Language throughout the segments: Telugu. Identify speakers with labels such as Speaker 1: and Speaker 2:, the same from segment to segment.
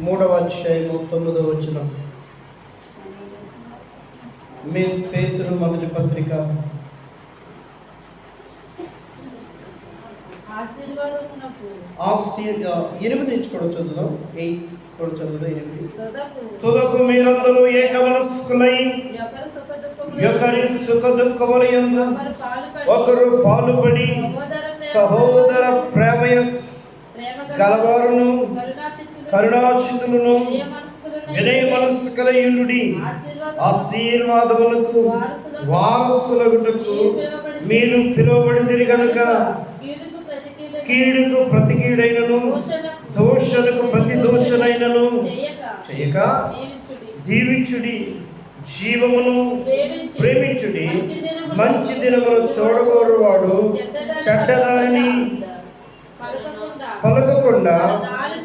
Speaker 1: 3వ అధ్యాయము 9వ వచనం. మీ పేతురు మొదటి పత్రిక 8 నుంచి కూడా చదువుదాం. 8 కూడా చదువుదాం. 8 తుదకు మీరందరూ ఏక మనస్కులై ఒకరి సుఖ దుఃఖముల యందు ఒకరు పాలుపడి సహోదర ప్రేమ గలవారును కరుణాచిత్తులను వినయ మనస్కులయుండుడి. ఆశీర్వాదములకు వారసులగుటకు మీరు పిలువబడితిరి గనుక కీడుకు ప్రతి కీడైనను దోషణకు ప్రతి దోషణైనను చేయక దీవించుడి. జీవమును ప్రేమించుడి. మంచి దినమును చూడగోరువాడు చెడ్డదానిని పలకకుండా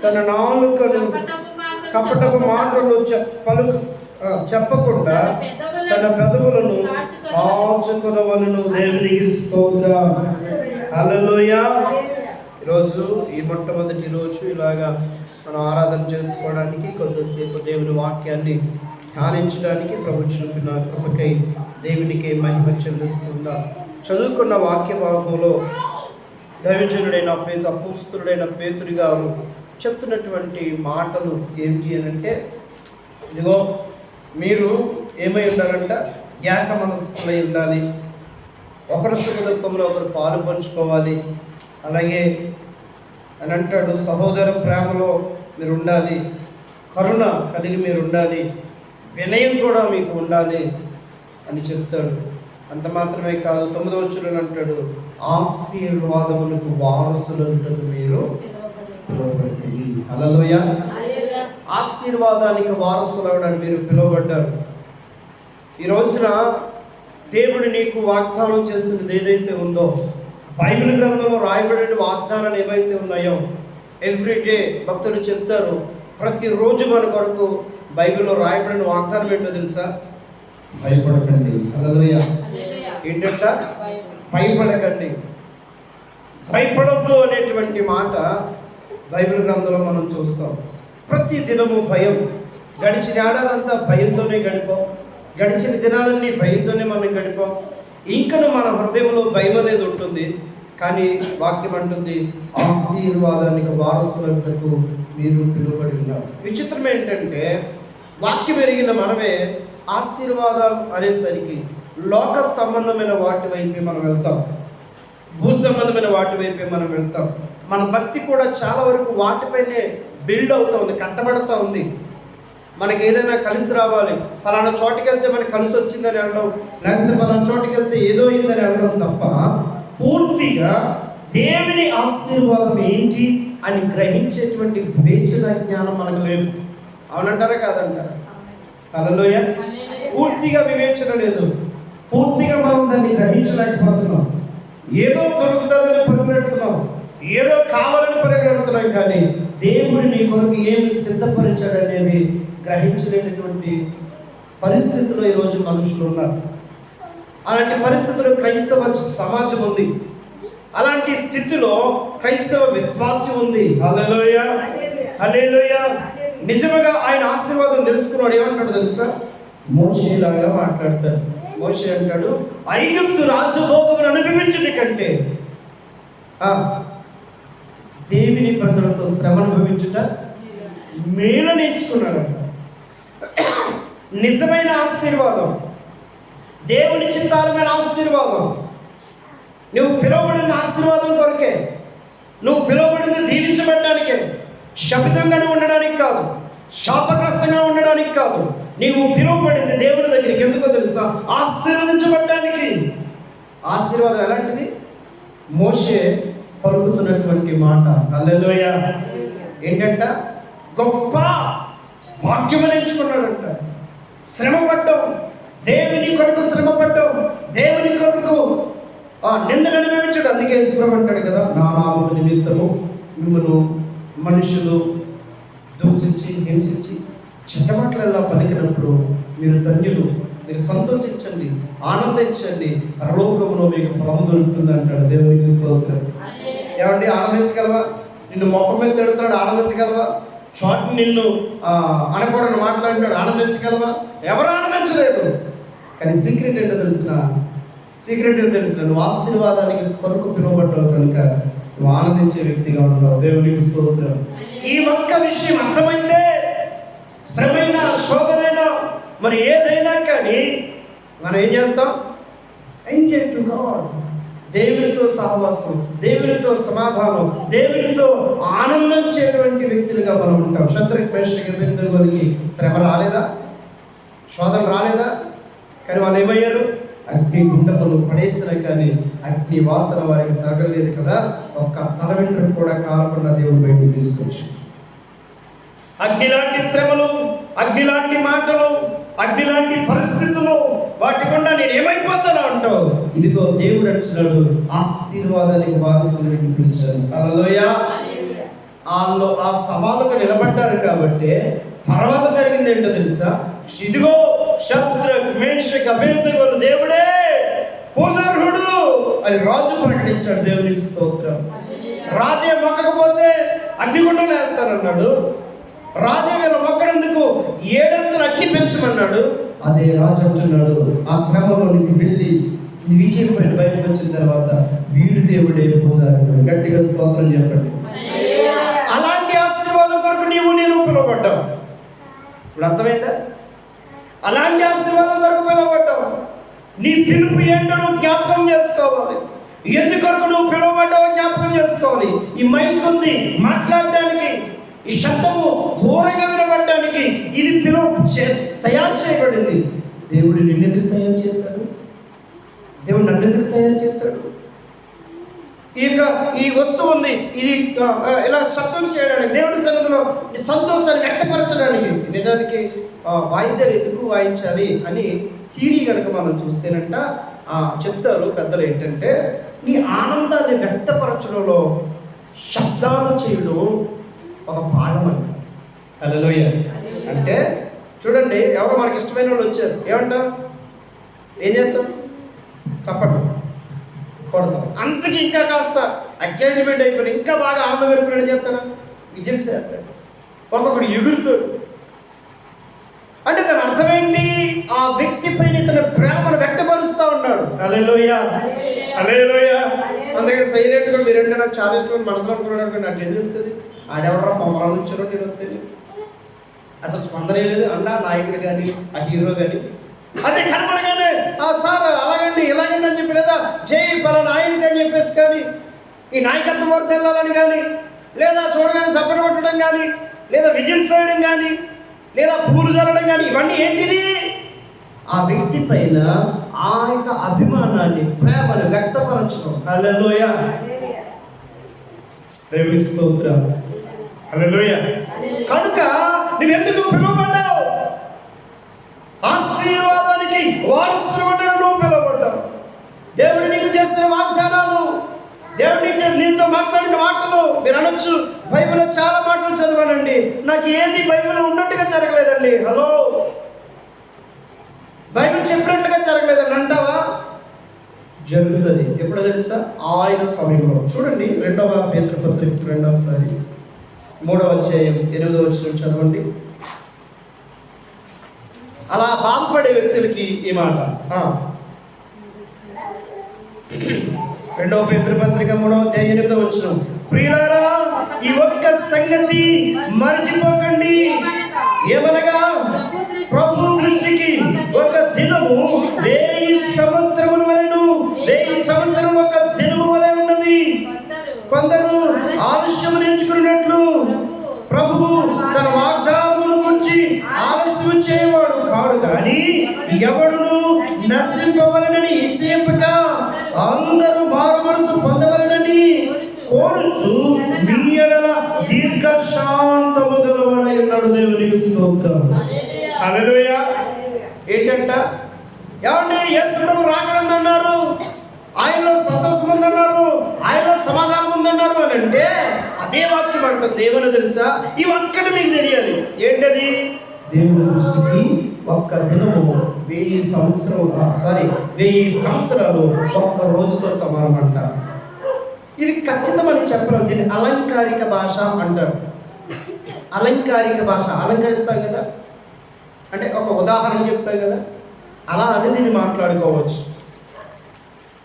Speaker 1: తన నాలుకను కపటపు మాటలు చెప్పకుండా తన పెదవులను కాచుకొనవలెను. దేవునికి స్తోత్రం. హల్లెలూయా. ఈరోజు ఈ మొట్టమొదటి రోజు ఇలాగా మనం ఆరాధన చేసుకోవడానికి, కొంతసేపు దేవుని వాక్యాన్ని ధ్యానించడానికి ప్రభు చూపిన కృపకై దేవునికి మహిమ చెల్లిస్తున్నా. చదువుకున్న వాక్య భాగంలో దైవజనుడైన అపోస్తలుడైన పేతురు గారు చెప్తున్నటువంటి మాటలు ఏమిటి అని అంటే, ఇదిగో మీరు ఏమై ఉండాలంట, ఏక మనస్సులై ఉండాలి, ఒకరు సుఖ దుఃఖంలో ఒకరు పాలు పంచుకోవాలి, అలాగే అని అంటాడు సహోదర ప్రేమలో మీరు ఉండాలి, కరుణ కలిగి మీరు ఉండాలి, వినయం కూడా మీకు ఉండాలి అని చెప్తాడు. అంత మాత్రమే కాదు, 9వ వచనంలో అంటాడు ఆశీర్వాదములకు వారసులంటారు మీరు పిలువబడితిరి. హల్లెలూయా. ఆశీర్వాదానికి వారసులు అవడానికి మీరు పిలువబడ్డారు. ఈ రోజున దేవుడు నీకు వాగ్దానం చేస్తున్నది ఏదైతే ఉందో, బైబిల్ గ్రంథంలో రాయబడిన వాగ్దానాలు ఏవైతే ఉన్నాయో, ఎవ్రీడే భక్తులు చెప్తారు, ప్రతిరోజు మన కొరకు బైబిల్లో రాయబడిన వాగ్దానం ఏంటో తెలుసా? భయపడకండి. హల్లెలూయా. ఏంటంట? భయపడకండి. భయపడద్దు అనేటువంటి మాట బైబిల్ గ్రంథంలో మనం చూస్తాం. ప్రతి దినము భయం. గడిచిన ఏడాదంతా భయంతోనే గడిపాం, గడిచిన దినాలన్నీ భయంతోనే మనం గడిపాం. ఇంకను మన హృదయంలో భయం అనేది ఉంటుంది. కానీ వాక్యం అంటుంది ఆశీర్వాదానికి వారసులకు మీరు పిలువబడి ఉన్నారు. విచిత్రం ఏంటంటే, వాక్యం ఎరిగిన మనమే ఆశీర్వాదం అనేసరికి లోక సంబంధమైన వాటి వైపే మనం వెళ్తాం, భూ సంబంధమైన వాటి వైపే మనం వెళ్తాం. మన భక్తి కూడా చాలా వరకు వాటిపైనే బిల్డ్ అవుతూ ఉంది, కట్టబడుతూ ఉంది. మనకి ఏదైనా కలిసి రావాలి, ఫలానా చోటుకి వెళ్తే మనకి కలిసి వచ్చిందని అనడం, లేకపోతే ఫలానా చోటుకి వెళ్తే ఏదో అయిందని అనడం తప్ప పూర్తిగా దేవుని ఆశీర్వాదం ఏంటి అని గ్రహించేటువంటి వివేచన జ్ఞానం మనకు లేదు. అవునంటారా కాదంటారా? హల్లెలూయా. పూర్తిగా వివేచన లేదు, పూర్తిగా మనం దాన్ని గ్రహించలేకపోతున్నాం. ఏదో దొరుకుతుందని పరిగెడుతున్నాం, ఏదో కావాలని పరిగెడుతున్నాం, కానీ దేవుడు నీ కొరకు ఏమి సిద్ధపరిచాడు అనేది గ్రహించలేనటువంటి పరిస్థితుల్లో ఈరోజు మనుషులు ఉన్నారు. అలాంటి పరిస్థితుల్లో క్రైస్తవ సమాజం ఉంది, అలాంటి స్థితిలో క్రైస్తవ విశ్వాసం ఉంది. హల్లెలూయా, హల్లెలూయా. నిజంగా ఆయన ఆశీర్వాదం తెలుసుకున్నాడు. ఏమంటాడు తెలుసా? మోషేలాగా మాట్లాడతాడు. మోషే అంటాడు, ఐగుప్తు రాజభోగమును అనుభవించడం కంటే దేవుని ప్రజలతో శ్రమ అనుభవించుట మేలు నేర్చుకున్నాడు. నిజమైన ఆశీర్వాదం, దేవుని చిత్తాలమైన ఆశీర్వాదం. నువ్వు పిలువబడిన ఆశీర్వాదం కొరకే, నువ్వు పిలువబడిన దీవించబడడానికే, శపితంగా ఉండడానికి కాదు, శాపగ్రస్తంగా ఉండడానికి కాదు. నీవు పిలువబడింది దేవుడి దగ్గరికి ఎందుకో తెలుసా? ఆశీర్వదించబడడానికి. ఆశీర్వాదం ఎలాంటిది? మోషే పలుకుతున్నటువంటి మాట. హల్లెలూయా. ఏంటంట? గొప్ప వాక్యము నేర్చుకున్నాడంట. శ్రమ పడ్డం, దేవుని కొరకు శ్రమ పడ్డం, దేవుని కొరకు నిందలు అనుభవించాడు. అందుకే శ్రమ అంటాడు కదా, నా నామము నిమిత్తము మిమ్మల్ని మనుషులు దూషించి హింసించి చెడ్డమాటలలా పలికినప్పుడు మీరు ధన్యులు, మీరు సంతోషించండి, ఆనందించండి, పరలోకములో మీకు ఫలము దొరుకుతుంది అంటాడు. దేవునికి స్తోత్రం. ఏమండి, ఆనందించగలవా? నిన్ను మొక్క మీద తిడుతున్నాడు, ఆనందించగలవా? చోటు నిన్ను అనకూడని మాట్లాడినాడు, ఆనందించగలవా? ఎవరు ఆనందించలేదు. కానీ సీక్రెట్ ఏంటో తెలిసిన నువ్వు ఆశీర్వాదానికి కొరకు పిలువబడ్డావు కనుక నువ్వు ఆనందించే వ్యక్తిగా ఉన్నావు. దేవునికి స్తోత్రం. ఈ ఒక్క విషయం అర్థమైతే శ్రమైనా శోధనైనా మరి ఏదైనా కానీ మనం ఏం చేస్తాం? Enjoy to God. దేవునితో సహవాసం, దేవునితో సమాధానం, దేవునితో ఆనందం చేయటువంటి వ్యక్తులుగా మనం ఉంటాం. శత్రుఘ్న మేషకి అబేద్నెగోకి శ్రమ రాలేదా? శోధన రాలేదా? కానీ వాళ్ళు ఏమయ్యారు? అగ్ని గుండములు పడేసిన కానీ అగ్ని వాసన వారికి తగలేదు కదా. ఒక్క తల వెంట్రుక కూడా కాలకుండా దేవుడు బయటకు తీసుకొచ్చి అగ్ని లాంటి శ్రమలు, అగ్ని లాంటి మాటలు, అగ్ని లాంటి పరిస్థితులు వాటి గుండా నేను ఏమైపోతాను అంటావు. ఇదిగో దేవుడు అంటున్నాడు, ఆశీర్వాదానికి వారసులకు పిలిచాను. హల్లెలూయా. వాళ్ళు ఆ సవాలుకు నిలబడ్డారు కాబట్టి తర్వాత జరిగింది ఏంటో తెలుసా? ఇదిగో శత్రుఘ్న మేషక్ అబేద్నెగోలు దేవుడే పూజార్హుడు అని రాజు ప్రకటించాడు. దేవునికి స్తోత్రం. రాజే మొక్కకపోతే అగ్నిగుండం వేస్తానన్నాడు. రాజే వీళ్ళ మొక్కడందుకు 7 అగ్ని పెంచమన్నాడు. అదే రాజు అంటున్నాడు, ఆ శ్రమలోనికి వెళ్ళి విజయం పైన బయటకు వచ్చిన తర్వాత వీరు దేవుడే పూజార్హుడు. గట్టిగా స్తోత్రం చెప్పండి. అలాంటి ఆశీర్వాదం కొరకు నేను పిలువబడ్డావు. ఇప్పుడు అర్థమైందా? అలాంటి ఆశీర్వాదం కొరకు పిలువబడ్డావు. నీ పిలుపు ఏంటో నువ్వు జ్ఞాపకం చేసుకోవాలి. ఎందుకొరకు నువ్వు పిలువబడ్డావో జ్ఞాపకం చేసుకోవాలి. ఈ మైక్ ఉంది మాట్లాడడానికి, ఈ శబ్దము దూరంగా వినబడడానికి. ఇది తయారు చేయబడింది. దేవుడు నిన్నెందుకు తయారు చేశాడు? దేవుడు నన్ను ఎందుకు తయారు చేశాడు? ఈ వస్తువు ఉంది, ఇది ఇలా శబ్దం చేయడానికి, దేవుడి సన్నిధిలో సంతోషాన్ని వ్యక్తపరచడానికి. నిజానికి వాయిద్యాలు ఎందుకు వాయించాలి అని థియరీ కనుక మనం చూస్తేనంట చెప్తారు పెద్దలు ఏంటంటే, నీ ఆనందాన్ని వ్యక్తపరచడంలో శబ్దాలు చేయడం ఒక పాఠం అంట. హల్లెలూయా. అంటే చూడండి, ఎవరో మనకి ఇష్టమైన వాళ్ళు వచ్చారు, ఏమంటారు? ఏం చేస్తాం? తప్పదు కొడతాం. అంతకి ఇంకా కాస్త ఎక్సైట్మెంట్ అయిపోయి ఇంకా బాగా ఆనందం అయిపోయినట్టు చేస్తాను, విజయం చేస్తాడు, ఒక్కొక్కడు ఎగురుతాడు. అంటే దాని అర్థం ఏంటి? ఆ వ్యక్తి పైన తన ప్రేమను వ్యక్తపరుస్తూ ఉన్నాడు. హల్లెలూయా, హల్లెలూయా. అందుకని సైలెంట్గా మీరంటే నాకు చాలా ఇష్టం మనసులో అనుకున్నాడు, నాకు ఎదురు వస్తుంది. ఆడెవడరా పొమ్మల నుంచో నేను వస్తుంది, అసలు స్పందనే లేదు అన్న నాయకుడు కానీ ఆ హీరో కానీ. అదే కనపడగానే సార్ అలాగండి ఇలాగండి అని చెప్పి, లేదా జై పలానా ఆయనకి అని చెప్పేసి కానీ, ఈ నాయకత్వం వరకు వెళ్ళాలని కానీ, లేదా చూడగానే చప్పట కొట్టడం కానీ, లేదా విజిల్స్ వేయడం కానీ, లేదా పూలు జరగడం కానీ, ఇవన్నీ ఏంటిది? ఆ వ్యక్తి పైన ఆ యొక్క అభిమానాన్ని, ప్రేమను వ్యక్తపరచడం. హల్లెలూయా, దేవునికి స్తోత్రం. హల్లెలూయా. కనుక నువ్వెందుకు పిలువబడ్డావు? ఆశీర్వాదానికి వారసుడు నువ్వు పిలువబడ్డావు. దేవుడు నీకు చేసిన వాగ్దానాలు, దేవుడు నీతో మాట్లాడిన మాటలు. మీరు అనొచ్చు, బైబిల్లో చాలా మాటలు చదవాలండి, నాకు ఏది బైబిల్లో ఉన్నట్టుగా జరగలేదండి. హలో, బైబిల్ చెప్పినట్లుగా జరగలేదండి అంటావా? జరుగుతుంది. ఎప్పుడో తెలుసా? ఆయన సమయంలో. చూడండి 2వ పేతురు పత్రిక 2వ 3వ అధ్యాయం 8వ వచనం చదవండి. అలా బాధపడే వ్యక్తులకి ఈ మాట. 2వ పేతురు పత్రిక 3వ అధ్యాయం 8వ వచనం, ప్రియులారా ఈ ఒక్క సంగతి మర్చిపోకండి. ఏమనగా ప్రభు దృష్టికి ఒక దినము 1000 సంవత్సరముల వలెను, 1000 సంవత్సరం ఒక దినము వలె ఉన్నది. కొందరు ఆలస్యం నేర్చుకున్నట్లు ప్రభువు తన వాగ్దానముల గురించి ఆలస్యం చేయవాడు కాడు, కానీ ఎవడును నశింపవలనని ఇచ్చేపక అందరూ మారు మనసు పొందవలనని కోరుచు మీ యెడల దీర్ఘశాంతము గలవాడై ఉన్నాడు. దేవునికి స్తోత్రం. హల్లెలూయా. ఏంటంట? ఏమండి, యేసు రాకడం అన్నారు, ఆయనలో సంతోషం ఉందన్నారు, ఆయనలో సమాధానం ఉందన్నారు అని అంటే అదే వాక్యం అంటుంది. ఏమని తెలుసా? ఈ ఒక్కటి మీకు తెలియాలి. ఏంటది? దేవుని దృష్టికి ఒక్క దినము 1000 సంవత్సరాలు ఒక్క రోజుతో సమానం అంట. ఇది ఖచ్చితమని చెప్పడం, దీన్ని అలంకారిక భాష అంటారు. అలంకారిక భాష, అలంకరిస్తాం కదా, అంటే ఒక ఉదాహరణ చెప్తాం కదా, అలా అని దీన్ని మాట్లాడుకోవచ్చు.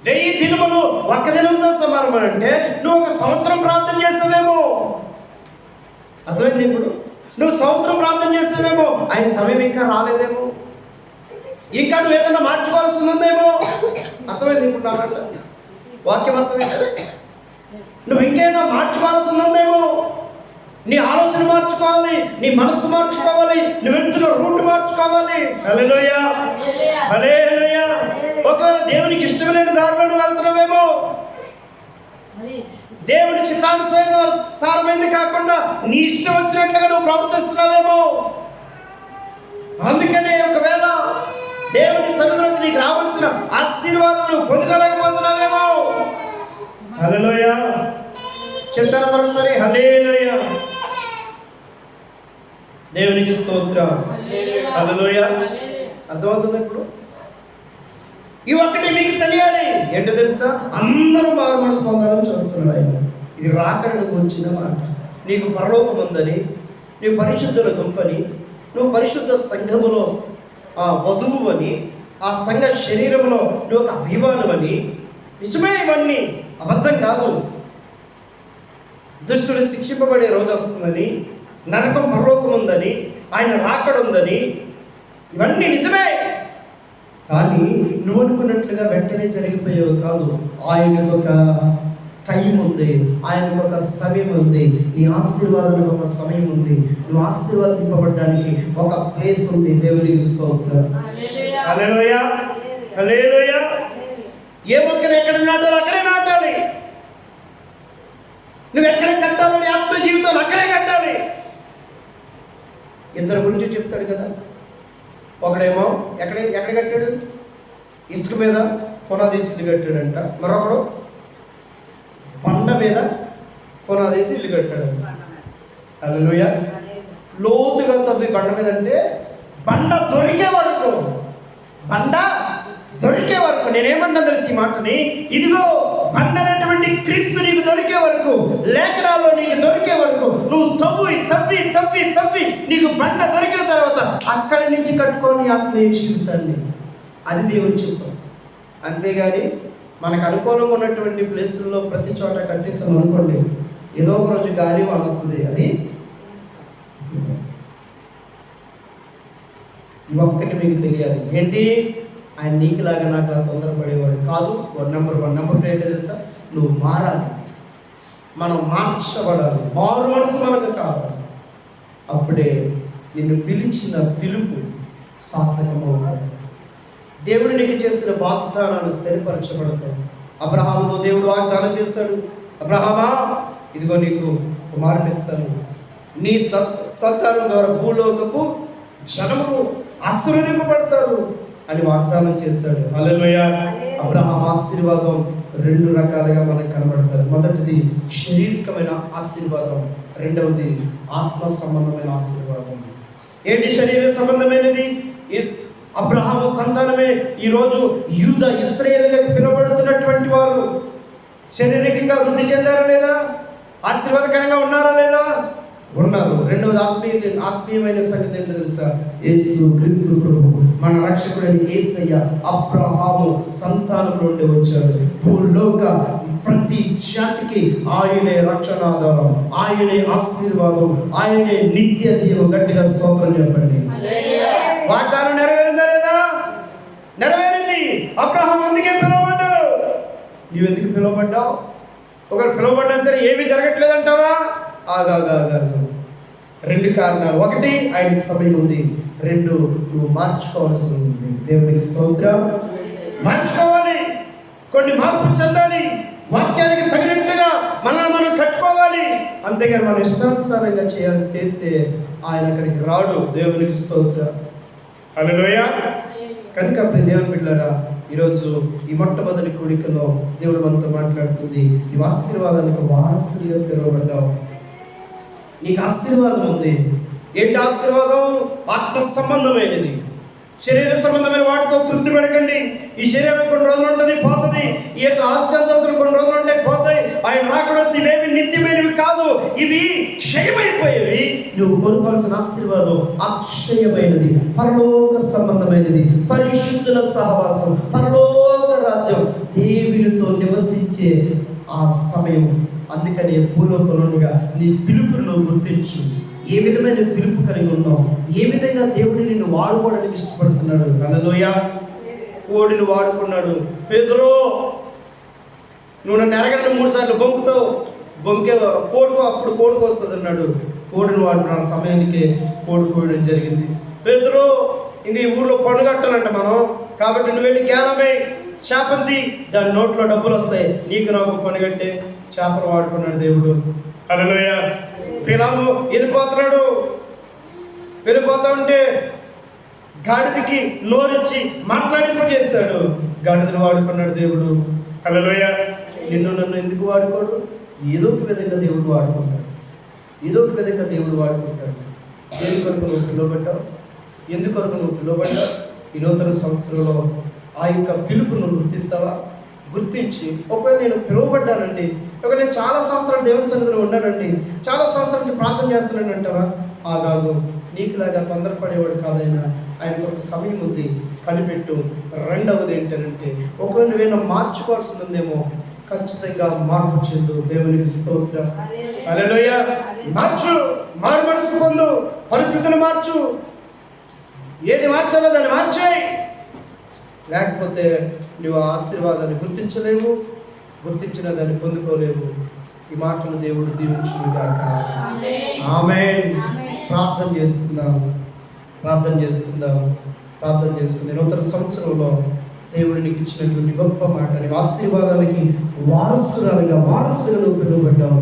Speaker 1: 1000 దినములు ఒక్క దినంతో సమానం అంటే నువ్వు ఒక సంవత్సరం ప్రార్థన చేస్తావేమో. అర్థమైంది? ఇప్పుడు నువ్వు సంవత్సరం ప్రార్థన చేస్తావేమో, ఆయన సమయం ఇంకా రాలేదేమో, ఇంకా నువ్వు ఏదైనా మార్చుకోవాల్సి ఉందేమో. అర్థమైంది? ఇప్పుడు నా మాట వాక్యం అర్థమైంది. నువ్వు ఇంకేదో మార్చుకోవాల్సి ఉందేమో, నీ ఆలోచన మార్చుకోవాలి, నీ మనస్సు మార్చుకోవాలి, నువ్వు వెళ్తున్న రూట్ మార్చుకోవాలి. హల్లెలూయా, హల్లెలూయా. ఒకవేళ దేవునికి ఇష్టమైన దారిలో నువ్వు వెళ్తున్నావేమో, దేవుని చిత్తానుసారమైంది కాకుండా నీ ఇష్టం వచ్చినట్లుగా నువ్వు ప్రవర్తిస్తున్నావేమో. అందుకనే ఒకవేళ దేవుని సన్నిధిలోకి నీకు రావాల్సిన ఆశీర్వాదం నువ్వు పొందుకోలేకపోతున్నావేమో. హల్లెలూయా. చెప్తాను మరొకసారి, హల్లెలూయా. దేవునికి స్తోత్రం. హల్లెలూయా. అర్థమవుతుంది? ఇప్పుడు ఈ ఒక్కటి మీకు తెలియాలి. ఏంటో తెలుసా? అందరూ మారు మనసు పొందాలని చూస్తున్నారు ఆయన. ఇది రాకడకు వచ్చిన మాట. నీకు పరలోకం ఉందని, నీవు పరిశుద్ధుల గుంపని, నువ్వు పరిశుద్ధ సంఘములో ఆ వధువు అని, ఆ సంఘ శరీరంలో నువ్వు ఒక అభిమానమని. నిజమే, ఇవన్నీ అబద్ధం కాదు. దుష్టుడు శిక్షింపబడే రోజు వస్తుందని, నరకం పరలోకం ఉందని, ఆయన రాకడ ఉందని, ఇవన్నీ నిజమే. కానీ నువ్వు అనుకున్నట్లుగా వెంటనే జరిగిపోయేవి కాదు. ఆయనకు ఒక టైం ఉంది, ఆయనకు ఒక సమయం ఉంది. నీ ఆశీర్వాదానికి ఒక సమయం ఉంది. నువ్వు ఆశీర్వాదింపబడడానికి ఒక ప్లేస్ ఉంది. దేవునికి స్తోత్రం. హల్లెలూయా, హల్లెలూయా. ఏ మొక్కను ఎక్కడ నాటాలి అక్కడే నాటాలి. నువ్వు ఎక్కడ కట్టాలో నీ ఆత్మ జీవితాలు అక్కడే కట్టాలి. ఇద్దరు గురించి చెప్తాడు కదా. ఒకడేమో ఎక్కడ కట్టాడు? ఇసుక మీద పునాదేసి ఇల్లు కట్టాడంట. మరొకడు బండ మీద పునాదేసి ఇల్లు కట్టాడంట. హల్లెలూయా. లోతుగా తవ్వి బండ మీద అంటే బండ దొరికే వరకు, బండ దొరికే వరకు. నేనేమన్నా తెలిసి ఈ మాటని, ఇదిగో బండ అనేటువంటి క్రీస్తు నీకు దొరికే వరకు, లేఖనాల్లో నీకు దొరికే వరకు నువ్వు తవ్వి తవ్వి తవ్వి తవ్వి నీకు బండ దొరికిన తర్వాత అక్కడి నుంచి కట్టుకొని ఆత్మీయ జీవితాన్ని. అది దేవుని చిత్తం. అంతేగాని మనకు అనుకూలంగా ఉన్నటువంటి ప్లేసుల్లో ప్రతి చోట కట్టేస్తాం అనుకోండి, ఏదో ఒక రోజు గాలి వాన వస్తుంది. అది ఒక్కటి మీకు తెలియాలి. ఏంటి? ఆయన నీకులాగా నాకు తొందరపడేవాడు కాదు. నెంబర్ 1 ఏంటో తెలుసా? నువ్వు మారాలి, మనం మార్చబడాలి. మారు మనసు మనకు కావాలి. అప్పుడే నిన్ను పిలిచిన పిలుపు సార్థకమవుతాడు. దేవుడు నీకు చేసిన వాగ్దానాలు స్థిరపరచబడతాయి. అబ్రహాముతో దేవుడు వాగ్దానం చేస్తాడు, అబ్రహామా, ఇదిగో నీకు కుమారునిస్తాను, నీ సంతానం ద్వారా భూలోకపు జనము ఆశీర్వదింపబడతారు అని వాగ్దానం చేశాడు. హల్లెలూయా. అబ్రహాం ఆశీర్వాదం 2 రకాలుగా మనకు కనబడతారు. మొదటిది శారీరకమైన ఆశీర్వాదం, రెండవది ఆత్మ సంబంధమైన ఆశీర్వాదం. ఏంటి శరీర సంబంధమైనది? అబ్రహాము సంతానమే ఈరోజు యూదా ఇశ్రాయేలుగా పిలువబడుతున్నటువంటి వారు శారీరకంగా వృద్ధి చెందారా లేదా? ఆశీర్వాదకరంగా ఉన్నారా లేదా? ఉన్నారు. రెండవది ఆత్మీయమైన సంగతి ఏంటో తెలుసా? యేసు క్రీస్తు ప్రభు మన రక్షకుడైన యేసయ్య అబ్రహాము సంతానం నుండి వచ్చాడు. భూలోక ప్రతి జాతికి ఆయనే రక్షణాధారం, ఆయనే ఆశీర్వాదం, ఆయనే నిత్య జీవం. గట్టిగా స్తోత్రం చెప్పండి. వాగ్దానం నెరవేరిందా లేదా? నెరవేరింది. అబ్రహాం అందుకే పిలువబడ్డాడు. నీవెందుకు పిలువబడ్డావు? ఒకరు పిలువబడ్డా సరే ఏమీ జరగట్లేదంటావా? ఆగాగా 2 కారణాలు. 1, ఆయనకి సమయం ఉంది. 2, నువ్వు మార్చుకోవాల్సి ఉంది. దేవునికి స్తోత్రం. మార్చుకోవాలి, కొన్ని మార్పు చెందాలి, వాక్యానికి తగినట్టుగా మనం కట్టుకోవాలి. అంతేగాని మనం ఇష్టానుసారంగా చేస్తే ఆయన అక్కడికి రాడు. దేవునికి స్తోత్రం. హల్లెలూయా. కనుక దేవుని బిడ్డలారా, ఈరోజు ఈ మొట్టమొదటి కూడికలో దేవుడు మనతో మాట్లాడుతుంది. ఈ ఆశీర్వాదానికి వారసులుగా పిలువబడ్డావు. నీకు ఆశీర్వాదం ఉంది. ఏంటి ఆశీర్వాదం? ఆత్మ సంబంధమైనది. శరీర సంబంధమైన వాటితో తృప్తి పడకండి. ఈ శరీరం కొన్ని రోజులు ఉంటుంది, పోతుంది. ఈ యొక్క ఆస్తింతలు కొన్ని రోజులు ఉంటాయి, పోతాయి. ఆయన రాకడ వస్తే ఇవేమి నిత్యమైనవి కాదు, ఇవి క్షయమైపోయేవి. నువ్వు కొనుకోవాల్సిన ఆశీర్వాదం అక్షయమైనది, పరలోక సంబంధమైనది, పరిశుద్ధుల సహవాసం, పరలోక రాజ్యం, దేవునితో నివసించే ఆ సమయం. అందుకని భూలోకంలోనిగా నీ పిలుపును గుర్తించు. ఏ విధమైన పిలుపు కలిగి ఉన్నావు, ఏ విధంగా దేవుడు నిన్ను వాడుకోవడానికి ఇష్టపడుతున్నాడు. హల్లెలూయా. కోడిని వాడుకున్నాడు. పేతురు, నువ్వు నన్ను ఎరగండి 3 సార్లు బొంకుతావు, బొంకే అప్పుడు కోడుకు వస్తుంది అన్నాడు. కోడిని వాడుకున్న సమయానికి కోడి కోయడం జరిగింది. పేతురు, ఇంక ఈ ఊళ్ళో పనుగట్టాలంట మనం, కాబట్టి నువ్వు వెళ్ళి జ్ఞానమే చేపంతి, దాని నోట్లో డబ్బులు వస్తాయి, నీకు నాకు పనిగట్టే. చేపలు వాడుకున్నాడు దేవుడు. హల్లెలూయా. బిలాము వెళ్ళిపోతా ఉంటే గాడిదకి నోరిచ్చి మాట్లాడింపజేశాడు. గాడిదను వాడుకున్నాడు దేవుడు. హల్లెలూయా. నిన్ను నన్ను ఎందుకు వాడుకోడు? ఏదో ఒక విధంగా దేవుడు వాడుకుంటాడు. దేని కొరకు నువ్వు పిలువబడ్డావు? ఎందుకొరకు నువ్వు పిలువబడ్డావు? ఈ నూతన సంవత్సరంలో ఆ యొక్క పిలుపును గుర్తిస్తావా? గుర్తించి, ఒకవేళ నేను పిలువబడ్డానండి, ఒకవేళ నేను చాలా సంవత్సరాలు దేవుని సన్నిధిలో ఉన్నానండి, చాలా సంవత్సరాల నుంచి ప్రార్థన చేస్తున్నాను అంటావా? ఆగాదు. నీకులాగా తొందరపడేవాడు కాదైనా ఆయనకు ఒక సమయం ఉంది, కనిపెట్టు. రెండవది ఏంటంటే, ఒకవేళ నువ్వేనా మార్చుకోవాల్సింది ఉందేమో, ఖచ్చితంగా మార్పు చెందు. దేవునికి స్తోత్రం. హల్లెలూయా. మారు మనసు పొందు, పరిస్థితులు మార్చు. ఏది మార్చాలో దాన్ని మార్చేయి. లేకపోతే నువ్వు ఆ ఆశీర్వాదాన్ని గుర్తించలేవు, గుర్తించిన దాన్ని పొందుకోలేవు. ఈ మాటలు దేవుడు దీవించుగాక. ఆమేన్. ప్రార్థన చేసుకుందాం. నూతన సంవత్సరంలో దేవుడు నీకు ఇచ్చినటువంటి గొప్ప మాటని, ఆశీర్వాదానికి వారసులుగా నువ్వు పిలువబడ్డావు.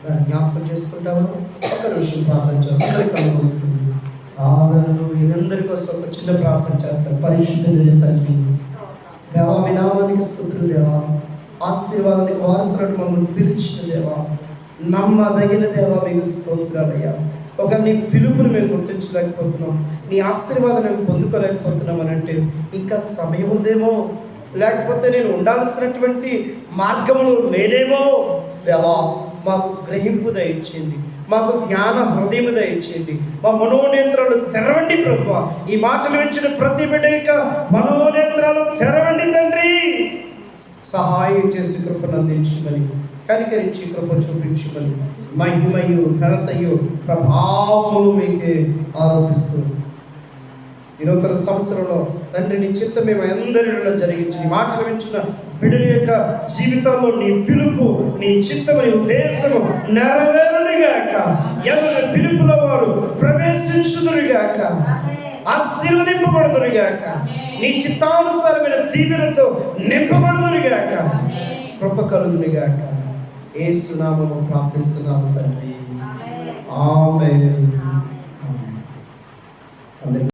Speaker 1: దాన్ని జ్ఞాపకం చేసుకుంటావు. ఒక నిమిషం ప్రార్థన చేస్తాను. అందరి కోసం ఒక చిన్న ప్రార్థన చేస్తాను. పరిశుద్ధుడైన తండ్రి, దేవా, మీ నామానికి స్తుతులు దేవా. ఆశీర్వాదానికి వారసులను మమ్మల్ని పిలిచిన దేవా, నమ్మదగిన దేవా, మీకు స్తోత్రాలయ్యా. ఒక నీ పిలుపును మేము గుర్తించలేకపోతున్నాం, నీ ఆశీర్వాదం మేము పొందుకోలేకపోతున్నాం అని అంటే ఇంకా సమయం ఉందేమో, లేకపోతే నేను ఉండాల్సినటువంటి మార్గంలో లేనేమో. దేవా, మాకు గ్రహింపు దయచేయండి, మాకు జ్ఞాన హృదయం దయచేయండి, మా మనోనేత్రాలు తెరవండి ప్రభువా. ఈ మాటలు వించిన ప్రతి బిడ్డ యొక్క మనోనేత్రాలు తెరవండి తండ్రి. సహాయం చేసి కృపను అందించమని, కనికరించి కృప చూపించమని, మహిమయు ఘనతయు ప్రభావములు మీకే ఆరోపిస్తూ ఈ నూతన సంవత్సరంలో తండ్రి నీ చిత్తం మేము అందరిలో జరిగించి, నీ మాటలు వింటున్న బిడ్డల యొక్క జీవితంలో నీ పిలుపు, నీ చిత్తము, నీ ఉద్దేశము నెరవేరుగాక. ఎవరి పిలుపులో వారు ప్రవేశించుదురుగాక, ఆశీర్వదింపబడుదురుగాక, నీ చిత్తానుసారమైన దీవెనతో నింపబడుదురుగాక, కృప కలుగునుగాక. యేసు నామములో ప్రార్థిస్తున్నాము తండ్రి. ఆమేన్.